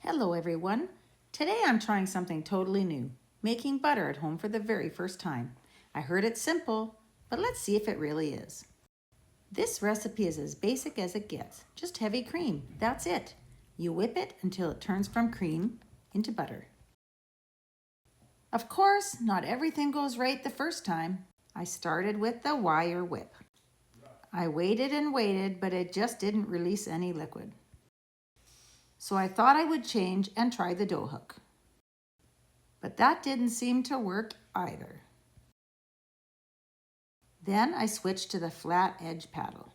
Hello everyone. Today I'm trying something totally new, making butter at home for the very first time. I heard it's simple, but let's see if it really is. This recipe is as basic as it gets, just heavy cream, that's it. You whip it until it turns from cream into butter. Of course, not everything goes right the first time. I started with the wire whip. I waited and waited, but it just didn't release any liquid. So I thought I would change and try the dough hook. But that didn't seem to work either. Then I switched to the flat edge paddle.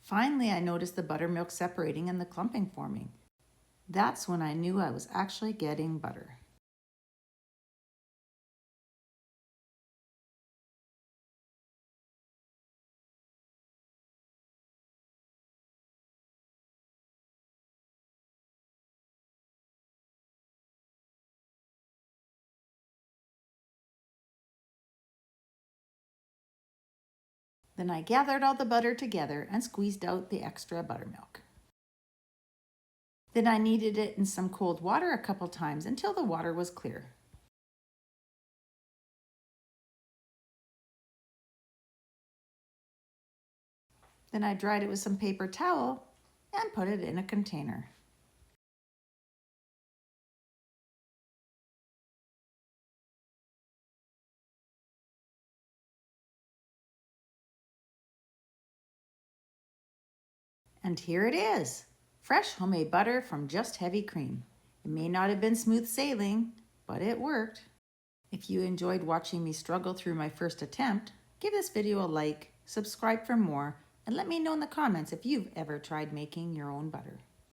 Finally, I noticed the buttermilk separating and the clumping forming. That's when I knew I was actually getting butter. Then I gathered all the butter together and squeezed out the extra buttermilk. Then I kneaded it in some cold water a couple times until the water was clear. Then I dried it with some paper towel and put it in a container. And here it is, fresh homemade butter from just heavy cream. It may not have been smooth sailing, but it worked. If you enjoyed watching me struggle through my first attempt, give this video a like, subscribe for more, and let me know in the comments if you've ever tried making your own butter.